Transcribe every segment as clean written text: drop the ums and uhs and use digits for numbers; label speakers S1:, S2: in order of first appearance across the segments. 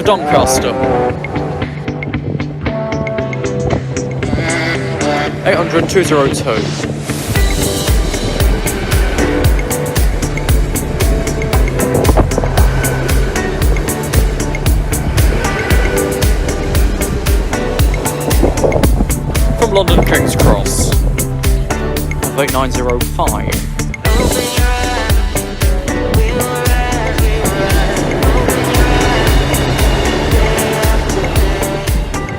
S1: for Doncaster. 800-202. From London King's Cross, 8905.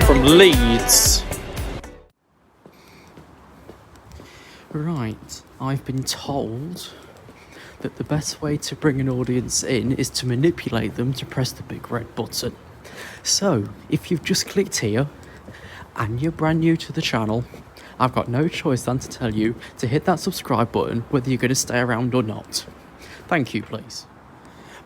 S1: From Leeds. Right, I've been told that the best way to bring an audience in is to manipulate them to press the big red button. So, if you've just clicked here, and you're brand new to the channel, I've got no choice than to tell you to hit that subscribe button whether you're going to stay around or not. Thank you, please.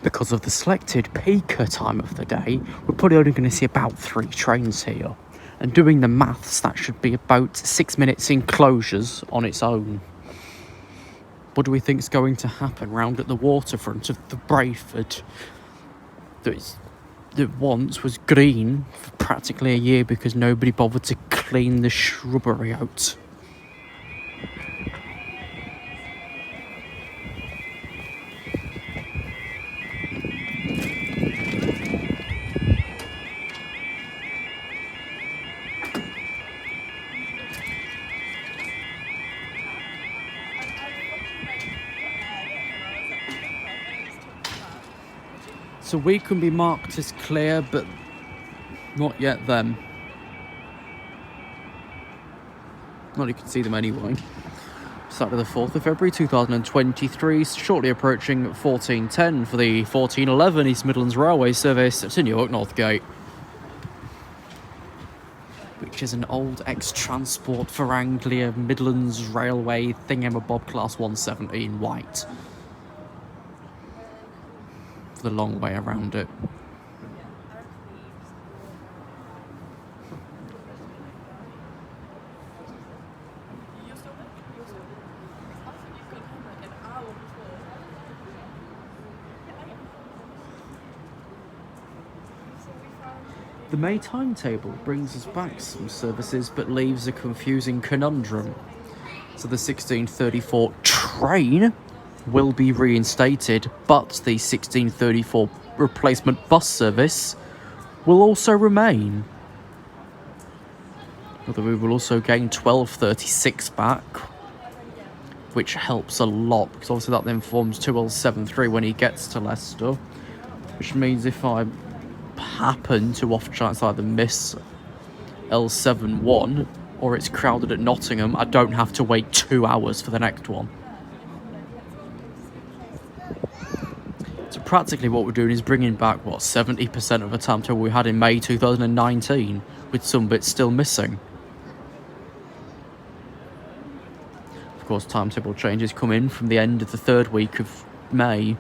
S1: Because of the selected peak time of the day, we're probably only going to see about 3 trains here. And doing the maths, that should be about 6 minutes in closures on its own. What do we think's going to happen round at the waterfront of the Brayford? That once was green for practically a year because nobody bothered to clean the shrubbery out. So we can be marked as clear, but not yet them. Well, you can see them anyway. Saturday the 4th of February 2023, shortly approaching 1410 for the 1411 East Midlands Railway service to Newark Northgate, which is an old ex-Transport for Anglia Midlands Railway thingamabob class 170 in white. The long way around it. The May timetable brings us back some services but leaves a confusing conundrum. So the 1634 train will be reinstated, but the 1634 replacement bus service will also remain. Although we will also gain 1236 back, which helps a lot, because obviously that then forms 2L73 when he gets to Leicester, which means if I happen to off chance either miss L71 or it's crowded at Nottingham, I don't have to wait 2 hours for the next one. So practically what we're doing is bringing back, 70% of the timetable we had in May 2019, with some bits still missing. Of course, timetable changes come in from the end of the 3rd week of May,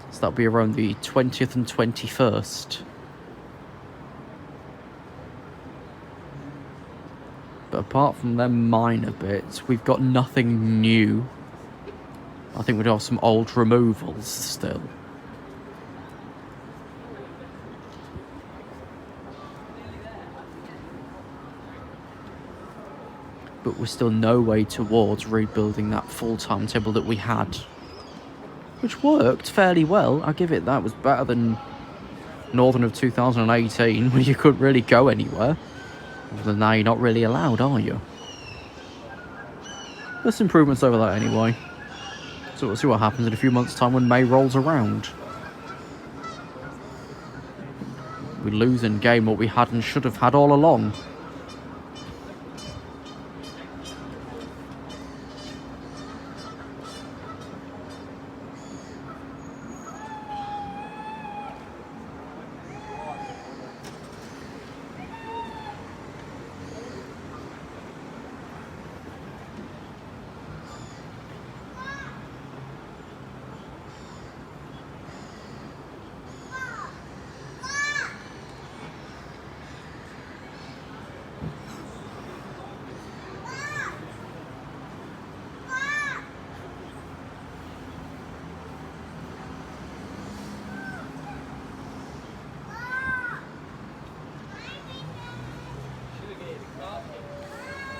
S1: so that'll be around the 20th and 21st. But apart from them minor bits, we've got nothing new. I think we'd have some old removals still. But we're still no way towards rebuilding that full timetable that we had, which worked fairly well. I give it that. It was better than Northern of 2018, where you couldn't really go anywhere. Other than now, you're not really allowed, are you? There's improvements over that anyway. So we'll see what happens in a few months' time when May rolls around. We lose and gain what we had and should have had all along.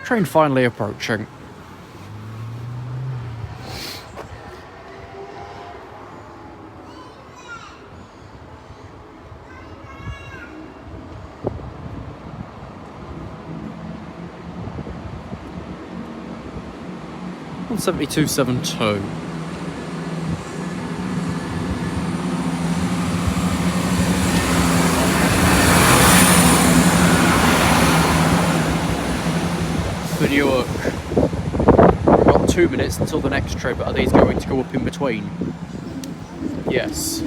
S1: Train finally approaching. On 7272. Video work. We've got 2 minutes until the next train, but are these going to go up in between? Yes.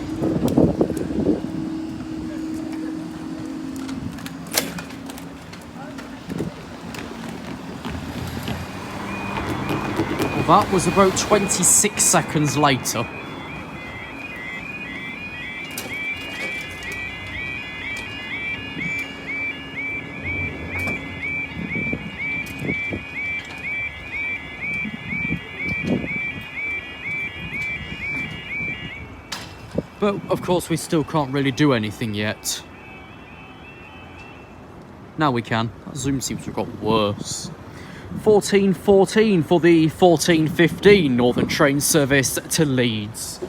S1: Well, that was about 26 seconds later. But, of course, we still can't really do anything yet. Now we can. That zoom seems to have got worse. 14:14 for the 14:15 Northern train service to Leeds.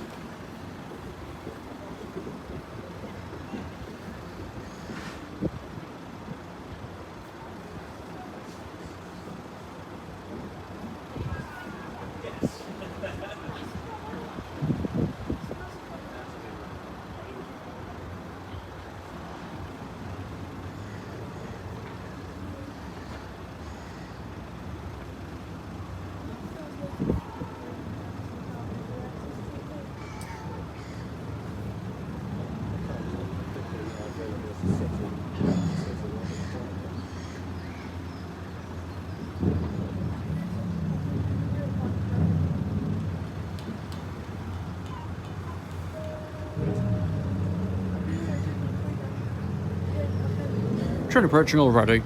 S1: Train approaching already.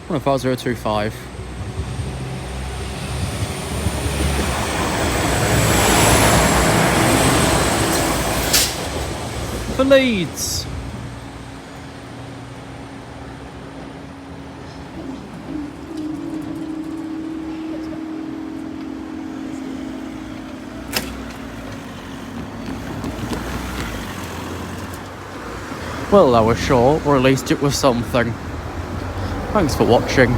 S1: One 5025. For Leeds. Well, that was short, or at least it was something. Thanks for watching.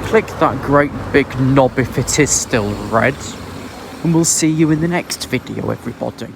S1: Click that great big knob if it is still red. And we'll see you in the next video, everybody.